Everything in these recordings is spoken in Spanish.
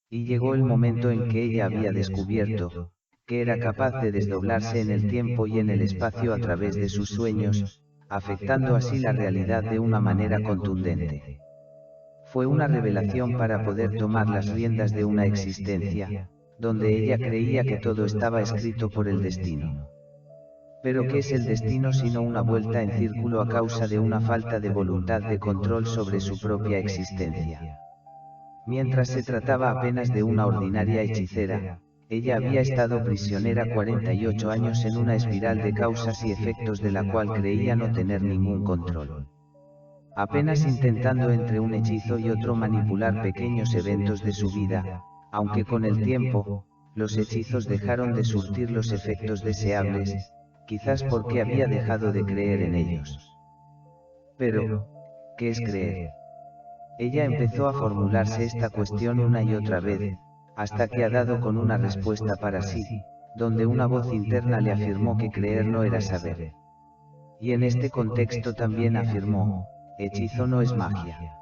Y llegó el momento en que ella había descubierto que era capaz de desdoblarse en el tiempo y en el espacio a través de sus sueños, afectando así la realidad de una manera contundente. Fue una revelación para poder tomar las riendas de una existencia, donde ella creía que todo estaba escrito por el destino. Pero ¿qué es el destino sino una vuelta en círculo a causa de una falta de voluntad de control sobre su propia existencia? Mientras se trataba apenas de una ordinaria hechicera, ella había estado prisionera 48 años en una espiral de causas y efectos de la cual creía no tener ningún control. Apenas intentando entre un hechizo y otro manipular pequeños eventos de su vida, aunque con el tiempo, los hechizos dejaron de surtir los efectos deseables, quizás porque había dejado de creer en ellos. Pero, ¿qué es creer? Ella empezó a formularse esta cuestión una y otra vez, hasta que ha dado con una respuesta para sí, donde una voz interna le afirmó que creer no era saber. Y en este contexto también afirmó, hechizo no es magia.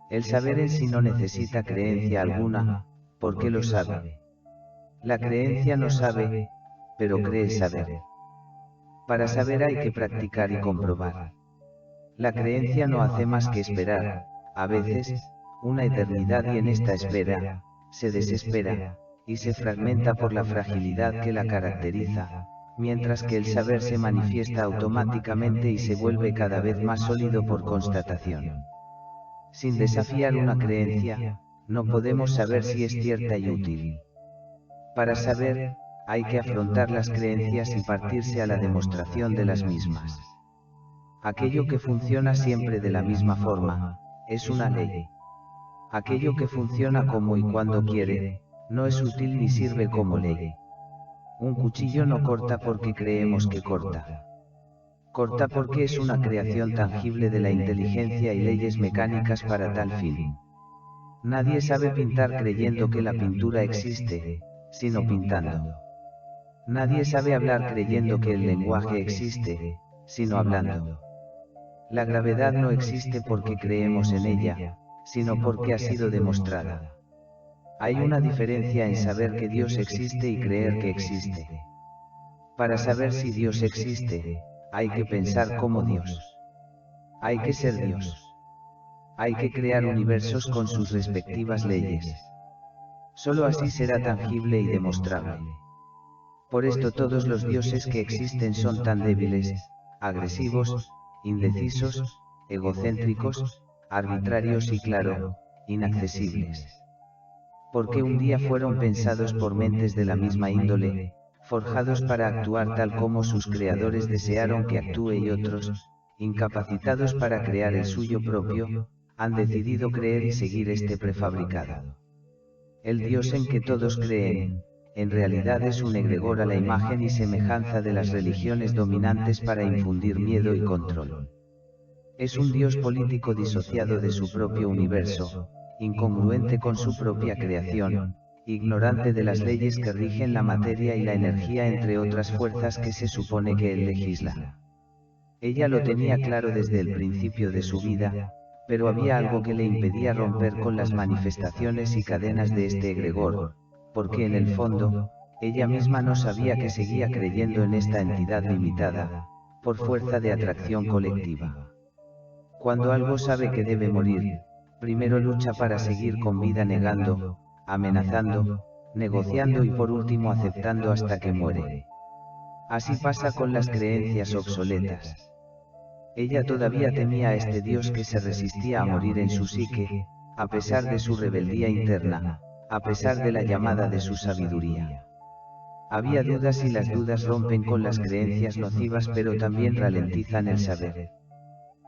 El saber en sí no necesita creencia alguna, porque lo sabe. La creencia no sabe, pero cree saber. Para saber hay que practicar y comprobar. La creencia no hace más que esperar, a veces, una eternidad y en esta espera, se desespera, y se fragmenta por la fragilidad que la caracteriza, mientras que el saber se manifiesta automáticamente y se vuelve cada vez más sólido por constatación. Sin desafiar una creencia, no podemos saber si es cierta y útil. Para saber, hay que afrontar las creencias y partirse a la demostración de las mismas. Aquello que funciona siempre de la misma forma, es una ley. Aquello que funciona como y cuando quiere, no es útil ni sirve como ley. Un cuchillo no corta porque creemos que corta. Corta porque es una creación tangible de la inteligencia y leyes mecánicas para tal fin. Nadie sabe pintar creyendo que la pintura existe, sino pintando. Nadie sabe hablar creyendo que el lenguaje existe, sino hablando. La gravedad no existe porque creemos en ella, sino porque ha sido demostrada. Hay una diferencia en saber que Dios existe y creer que existe. Para saber si Dios existe, hay que pensar como Dios. Hay que ser Dios. Hay que crear universos con sus respectivas leyes. Solo así será tangible y demostrable. Por esto todos los dioses que existen son tan débiles, agresivos, indecisos, egocéntricos, arbitrarios y claro, inaccesibles. Porque un día fueron pensados por mentes de la misma índole, forjados para actuar tal como sus creadores desearon que actúe y otros, incapacitados para crear el suyo propio, han decidido creer y seguir este prefabricado. El Dios en que todos creen, en realidad es un egregor a la imagen y semejanza de las religiones dominantes para infundir miedo y control. Es un Dios político disociado de su propio universo, incongruente con su propia creación, ignorante de las leyes que rigen la materia y la energía entre otras fuerzas que se supone que él legisla. Ella lo tenía claro desde el principio de su vida, pero había algo que le impedía romper con las manifestaciones y cadenas de este egregor, porque en el fondo, ella misma no sabía que seguía creyendo en esta entidad limitada, por fuerza de atracción colectiva. Cuando algo sabe que debe morir, primero lucha para seguir con vida negando, amenazando, negociando y por último aceptando hasta que muere. Así pasa con las creencias obsoletas. Ella todavía temía a este Dios que se resistía a morir en su psique, a pesar de su rebeldía interna, a pesar de la llamada de su sabiduría. Había dudas y las dudas rompen con las creencias nocivas pero también ralentizan el saber.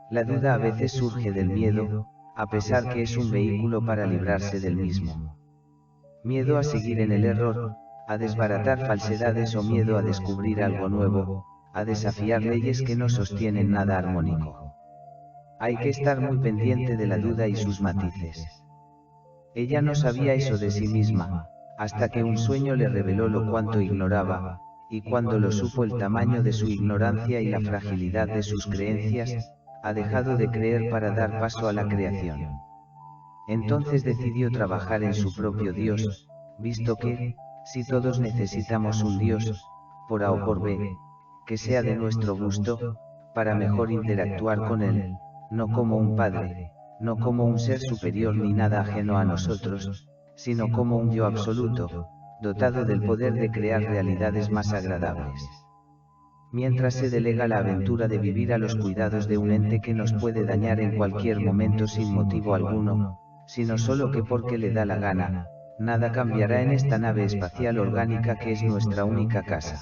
La duda a veces surge del miedo, a pesar que es un vehículo para librarse del mismo. Miedo a seguir en el error, a desbaratar falsedades o miedo a descubrir algo nuevo, a desafiar leyes que no sostienen nada armónico. Hay que estar muy pendiente de la duda y sus matices. Ella no sabía eso de sí misma, hasta que un sueño le reveló lo cuanto ignoraba, y cuando lo supo el tamaño de su ignorancia y la fragilidad de sus creencias, ha dejado de creer para dar paso a la creación. Entonces decidió trabajar en su propio Dios, visto que, si todos necesitamos un Dios, por A o por B, que sea de nuestro gusto, para mejor interactuar con Él, no como un Padre, no como un ser superior ni nada ajeno a nosotros, sino como un yo absoluto, dotado del poder de crear realidades más agradables. Mientras se delega la aventura de vivir a los cuidados de un ente que nos puede dañar en cualquier momento sin motivo alguno, sino solo que porque le da la gana, nada cambiará en esta nave espacial orgánica que es nuestra única casa.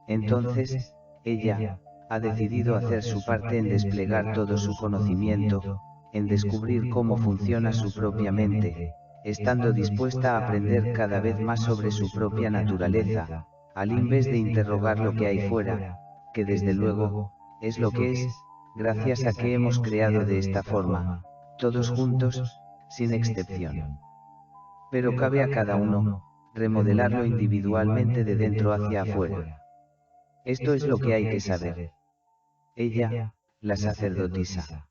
Entonces, ella, ha decidido hacer su parte en desplegar todo su conocimiento, en descubrir cómo funciona su propia mente, estando dispuesta a aprender cada vez más sobre su propia naturaleza, al invés de interrogar lo que hay fuera, que desde luego, es lo que es, gracias a que hemos creado de esta forma, todos juntos, sin excepción. Pero cabe a cada uno, remodelarlo individualmente de dentro hacia afuera. Esto es lo que hay que saber. Ella, la sacerdotisa.